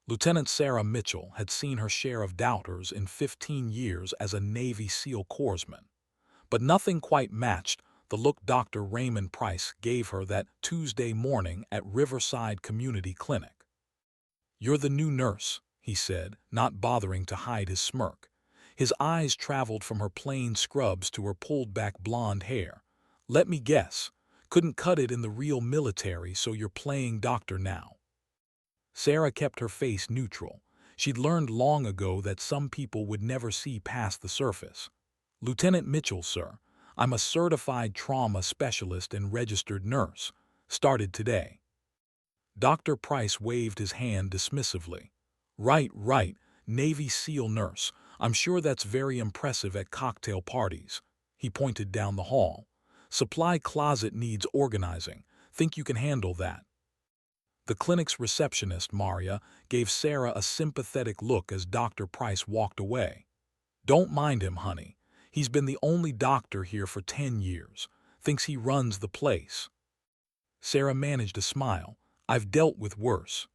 Lieutenant Sarah Mitchell had seen her share of doubters in 15 years as a Navy SEAL corpsman, but nothing quite matched the look Dr. Raymond Price gave her that Tuesday morning at Riverside Community Clinic. "You're the new nurse," he said, not bothering to hide his smirk. His eyes traveled from her plain scrubs to her pulled-back blonde hair. "Let me guess, couldn't cut it in the real military, so you're playing doctor now." Sarah kept her face neutral. She'd learned long ago that some people would never see past the surface. "Lieutenant Mitchell, sir. I'm a certified trauma specialist and registered nurse. Started today." Dr. Price waved his hand dismissively. "Right, right, Navy SEAL nurse. I'm sure that's very impressive at cocktail parties." He pointed down the hall. "Supply closet needs organizing. Think you can handle that?" The clinic's receptionist, Maria, gave Sarah a sympathetic look as Dr. Price walked away. "Don't mind him, honey. He's been the only doctor here for 10 years. Thinks he runs the place." Sarah managed a smile. "I've dealt with worse."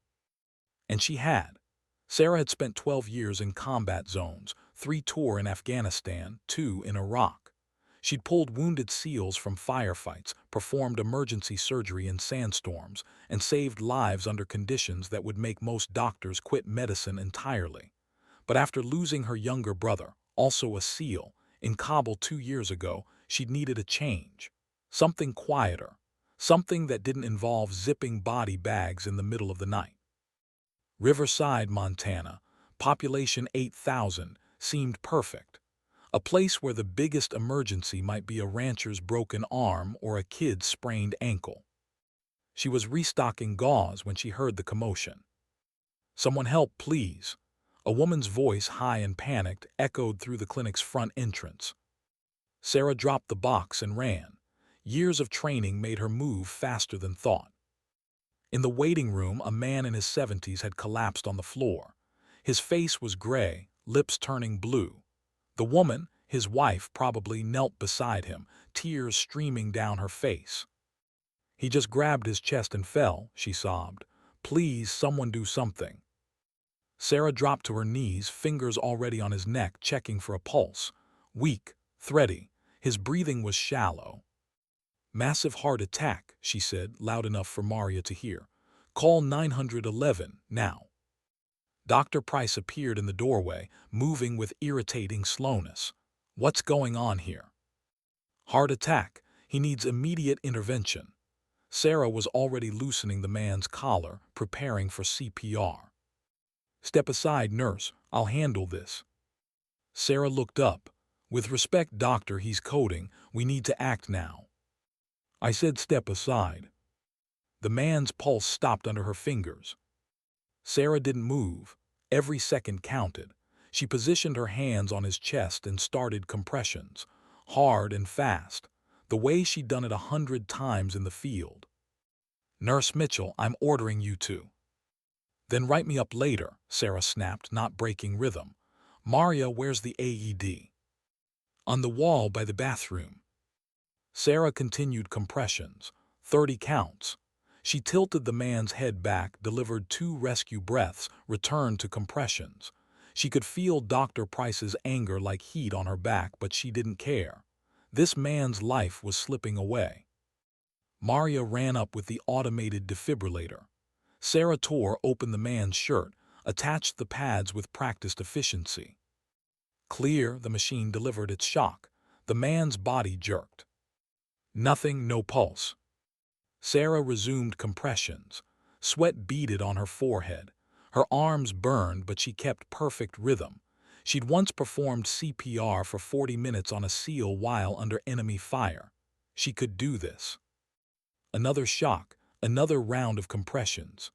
And she had. Sarah had spent 12 years in combat zones, 3 tours in Afghanistan, 2 in Iraq. She'd pulled wounded SEALs from firefights, performed emergency surgery in sandstorms, and saved lives under conditions that would make most doctors quit medicine entirely. But after losing her younger brother, also a SEAL, in Kabul 2 years ago, she'd needed a change. Something quieter. Something that didn't involve zipping body bags in the middle of the night. Riverside, Montana, population 8,000, seemed perfect. A place where the biggest emergency might be a rancher's broken arm or a kid's sprained ankle. She was restocking gauze when she heard the commotion. "Someone help, please." A woman's voice, high and panicked, echoed through the clinic's front entrance. Sarah dropped the box and ran. Years of training made her move faster than thought. In the waiting room, a man in his 70s had collapsed on the floor. His face was gray, lips turning blue. The woman, his wife, probably knelt beside him, tears streaming down her face. "He just grabbed his chest and fell," she sobbed. "Please, someone do something." Sarah dropped to her knees, fingers already on his neck, checking for a pulse. Weak, thready. His breathing was shallow. "Massive heart attack," she said, loud enough for Maria to hear. "Call 911, now." Dr. Price appeared in the doorway, moving with irritating slowness. "What's going on here?" "Heart attack. He needs immediate intervention." Sarah was already loosening the man's collar, preparing for CPR. "Step aside, nurse. I'll handle this." Sarah looked up. "With respect, doctor, he's coding. We need to act now." "I said step aside." The man's pulse stopped under her fingers. Sarah didn't move. Every second counted. She positioned her hands on his chest and started compressions, hard and fast, the way she'd done it 100 times in the field. "Nurse Mitchell, I'm ordering you to." "Then write me up later," Sarah snapped, not breaking rhythm. "Maria, where's the AED?" "On the wall by the bathroom." Sarah continued compressions, 30 counts. She tilted the man's head back, delivered 2 rescue breaths, returned to compressions. She could feel Dr. Price's anger like heat on her back, but she didn't care. This man's life was slipping away. Maria ran up with the automated defibrillator. Sarah tore open the man's shirt, attached the pads with practiced efficiency. Clear, the machine delivered its shock. The man's body jerked. Nothing, no pulse. Sarah resumed compressions. Sweat beaded on her forehead. Her arms burned, but she kept perfect rhythm. She'd once performed CPR for 40 minutes on a SEAL while under enemy fire. She could do this. Another shock, another round of compressions.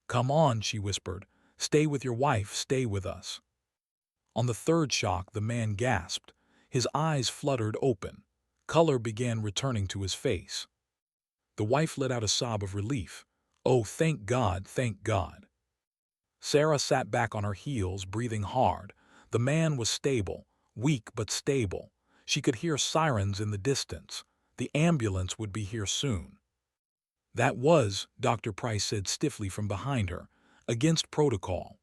"Come on," she whispered. "Stay with your wife, stay with us." On the third shock, the man gasped. His eyes fluttered open. Color began returning to his face. The wife let out a sob of relief. "Oh, thank God, thank God." Sarah sat back on her heels, breathing hard. The man was stable, weak but stable. She could hear sirens in the distance. The ambulance would be here soon. "That was," Dr. Price said stiffly from behind her, Against protocol.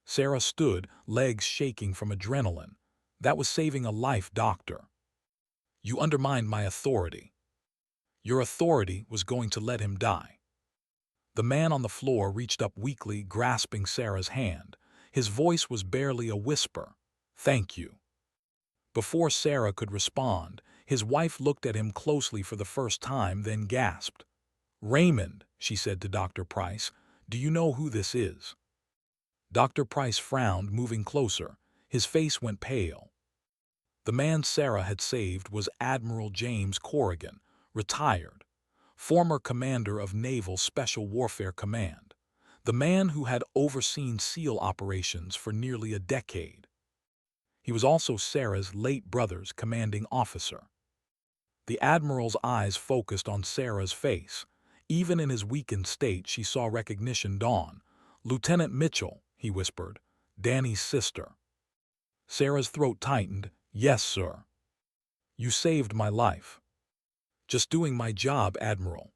Sarah stood, legs shaking from adrenaline. That was saving a life, doctor. You undermined my authority. Your authority was going to let him die. The man on the floor reached up weakly, grasping Sarah's hand. His voice was barely a whisper. Thank you. Before Sarah could respond, his wife looked at him closely for the first time, then gasped. Raymond, she said to Dr. Price, do you know who this is? Dr. Price frowned, moving closer. His face went pale. The man Sarah had saved was Admiral James Corrigan, retired, former commander of Naval Special Warfare Command, the man who had overseen SEAL operations for nearly a decade. He was also Sarah's late brother's commanding officer. The Admiral's eyes focused on Sarah's face. Even in his weakened state, she saw recognition dawn. Lieutenant Mitchell, he whispered, Danny's sister. Sarah's throat tightened. Yes, sir. You saved my life. Just doing my job, Admiral.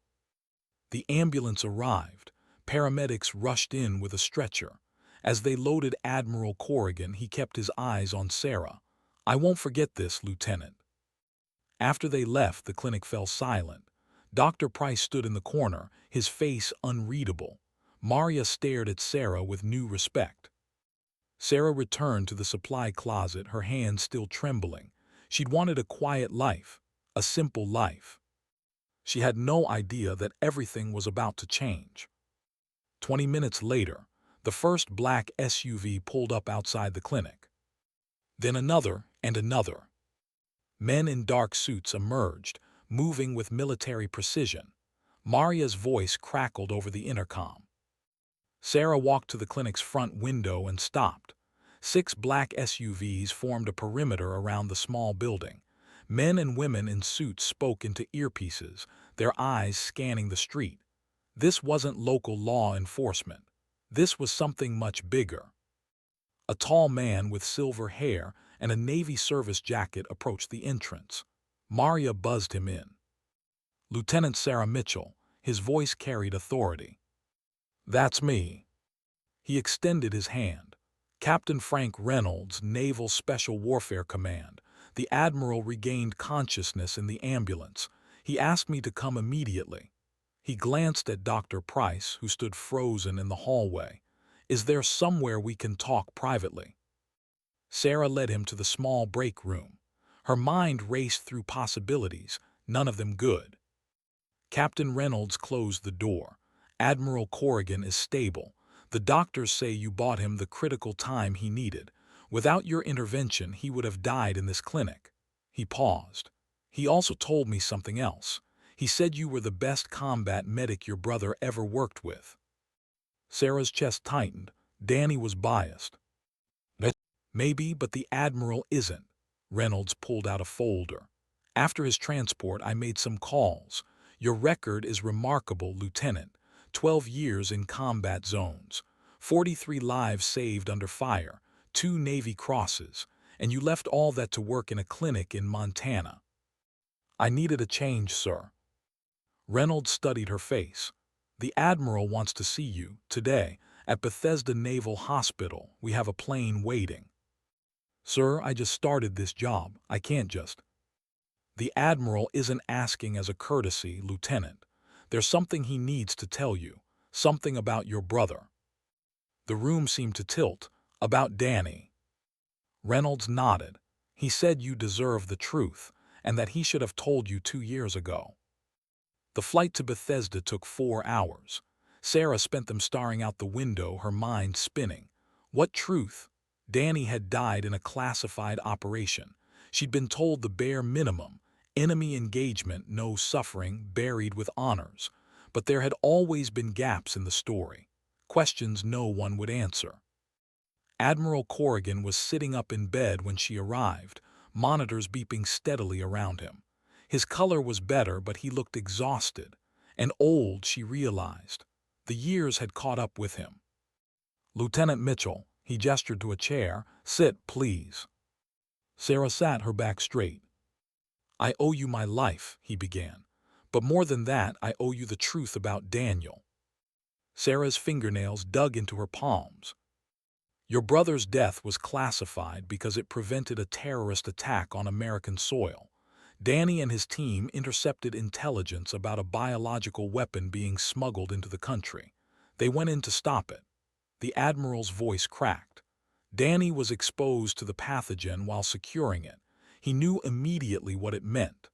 The ambulance arrived. Paramedics rushed in with a stretcher. As they loaded Admiral Corrigan, he kept his eyes on Sarah. I won't forget this, Lieutenant. After they left, the clinic fell silent. Dr. Price stood in the corner, his face unreadable. Maria stared at Sarah with new respect. Sarah returned to the supply closet, her hands still trembling. She'd wanted a quiet life, a simple life. She had no idea that everything was about to change. 20 minutes later, the first black SUV pulled up outside the clinic. Then another and another. Men in dark suits emerged, moving with military precision. Maria's voice crackled over the intercom. Sarah walked to the clinic's front window and stopped. 6 black SUVs formed a perimeter around the small building. Men and women in suits spoke into earpieces, their eyes scanning the street. This wasn't local law enforcement. This was something much bigger. A tall man with silver hair and a Navy service jacket approached the entrance. Maria buzzed him in. Lieutenant Sarah Mitchell, his voice carried authority. That's me. He extended his hand. Captain Frank Reynolds, Naval Special Warfare Command. The Admiral regained consciousness in the ambulance. He asked me to come immediately. He glanced at Dr. Price, who stood frozen in the hallway. Is there somewhere we can talk privately? Sarah led him to the small break room. Her mind raced through possibilities, none of them good. Captain Reynolds closed the door. Admiral Corrigan is stable. The doctors say you bought him the critical time he needed. Without your intervention, he would have died in this clinic. He paused. He also told me something else. He said you were the best combat medic your brother ever worked with. Sarah's chest tightened. Danny was biased. Maybe, but the Admiral isn't. Reynolds pulled out a folder. After his transport, I made some calls. Your record is remarkable, Lieutenant. 12 years in combat zones, 43 lives saved under fire, 2 Navy crosses, and you left all that to work in a clinic in Montana. I needed a change, sir. Reynolds studied her face. The Admiral wants to see you, today, at Bethesda Naval Hospital. We have a plane waiting. Sir, I just started this job. I can't just. The Admiral isn't asking as a courtesy, Lieutenant. There's something he needs to tell you, something about your brother. The room seemed to tilt. About Danny. Reynolds nodded. He said you deserve the truth, and that he should have told you 2 years ago. The flight to Bethesda took 4 hours. Sarah spent them staring out the window, her mind spinning. What truth? Danny had died in a classified operation. She'd been told the bare minimum. Enemy engagement, no suffering, buried with honors. But there had always been gaps in the story. Questions no one would answer. Admiral Corrigan was sitting up in bed when she arrived, monitors beeping steadily around him. His color was better, but he looked exhausted. And old, she realized. The years had caught up with him. Lieutenant Mitchell, he gestured to a chair, sit, please. Sarah sat, her back straight. I owe you my life, he began. But more than that, I owe you the truth about Daniel. Sarah's fingernails dug into her palms. Your brother's death was classified because it prevented a terrorist attack on American soil. Danny and his team intercepted intelligence about a biological weapon being smuggled into the country. They went in to stop it. The Admiral's voice cracked. Danny was exposed to the pathogen while securing it. He knew immediately what it meant.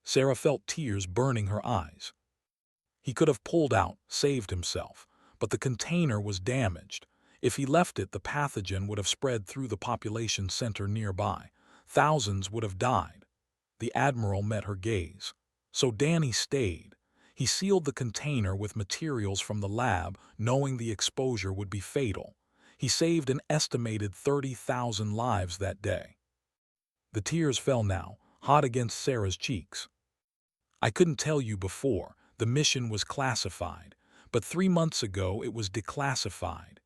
Sarah felt tears burning her eyes. He could have pulled out, saved himself, but the container was damaged. If he left it, the pathogen would have spread through the population center nearby. Thousands would have died. The Admiral met her gaze. So Danny stayed. He sealed the container with materials from the lab, knowing the exposure would be fatal. He saved an estimated 30,000 lives that day. The tears fell now, hot against Sarah's cheeks. I couldn't tell you before. The mission was classified, but 3 months ago it was declassified.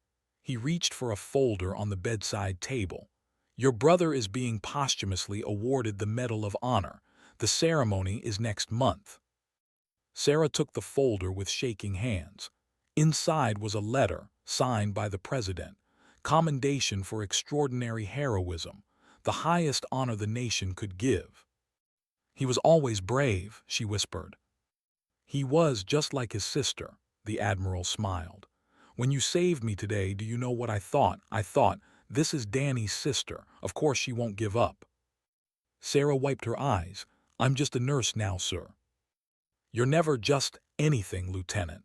He reached for a folder on the bedside table. Your brother is being posthumously awarded the Medal of Honor. The ceremony is next month. Sarah took the folder with shaking hands. Inside was a letter, signed by the President. Commendation for extraordinary heroism, the highest honor the nation could give. He was always brave, she whispered. He was just like his sister, the Admiral smiled. When you saved me today, do you know what I thought? I thought, this is Danny's sister. Of course she won't give up. Sarah wiped her eyes. I'm just a nurse now, sir. You're never just anything, Lieutenant.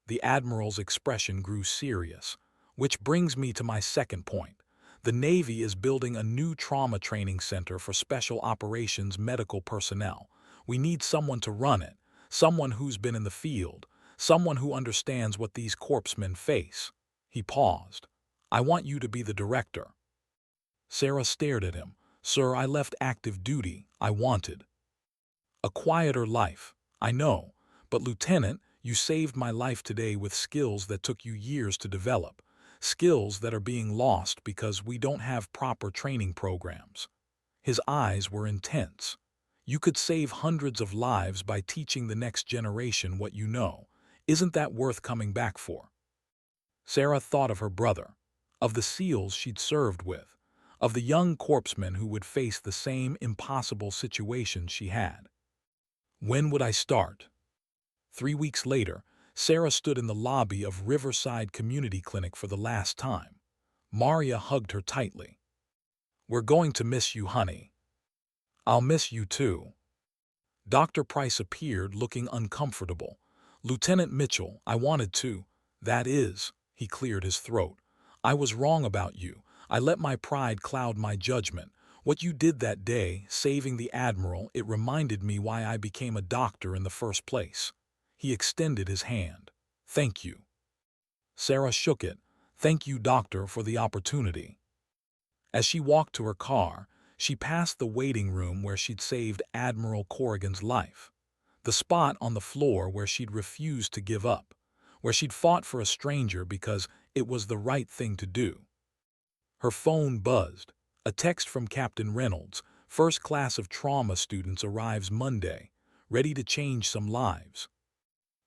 The Admiral's expression grew serious. Which brings me to my second point. The Navy is building a new trauma training center for special operations medical personnel. We need someone to run it, someone who's been in the field, someone who understands what these corpsmen face. He paused. I want you to be the director. Sarah stared at him. Sir, I left active duty. I wanted a quieter life. I know, but Lieutenant, you saved my life today with skills that took you years to develop. Skills that are being lost because we don't have proper training programs. His eyes were intense. You could save hundreds of lives by teaching the next generation what you know. Isn't that worth coming back for? Sarah thought of her brother, of the SEALs she'd served with, of the young corpsmen who would face the same impossible situation she had. When would I start? 3 weeks later, Sarah stood in the lobby of Riverside Community Clinic for the last time. Maria hugged her tightly. We're going to miss you, honey. I'll miss you too. Dr. Price appeared, looking uncomfortable. Lieutenant Mitchell, I wanted to. That is, he cleared his throat. I was wrong about you. I let my pride cloud my judgment. What you did that day, saving the Admiral, it reminded me why I became a doctor in the first place. He extended his hand. Thank you. Sarah shook it. Thank you, doctor, for the opportunity. As she walked to her car, she passed the waiting room where she'd saved Admiral Corrigan's life. The spot on the floor where she'd refused to give up, where she'd fought for a stranger because it was the right thing to do. Her phone buzzed. A text from Captain Reynolds. First class of trauma students arrives Monday, ready to change some lives.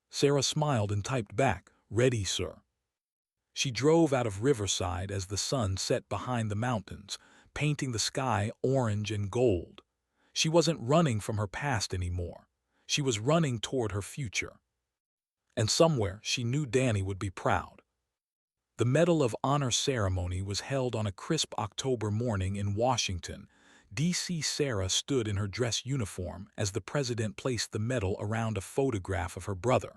Sarah smiled and typed back, ready, sir. She drove out of Riverside as the sun set behind the mountains, painting the sky orange and gold. She wasn't running from her past anymore. She was running toward her future. And somewhere she knew Danny would be proud. The Medal of Honor ceremony was held on a crisp October morning in Washington, D.C. Sarah stood in her dress uniform as the president placed the medal around a photograph of her brother.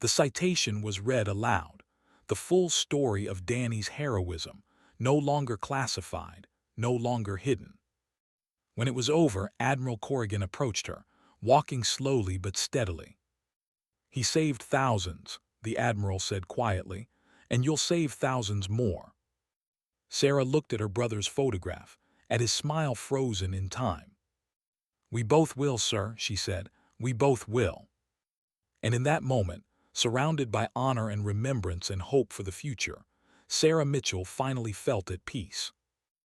The citation was read aloud, the full story of Danny's heroism, no longer classified, no longer hidden. When it was over, Admiral Corrigan approached her, walking slowly but steadily. He saved thousands, the Admiral said quietly, and you'll save thousands more. Sarah looked at her brother's photograph, at his smile frozen in time. We both will, sir, she said. We both will. And in that moment, surrounded by honor and remembrance and hope for the future, Sarah Mitchell finally felt at peace.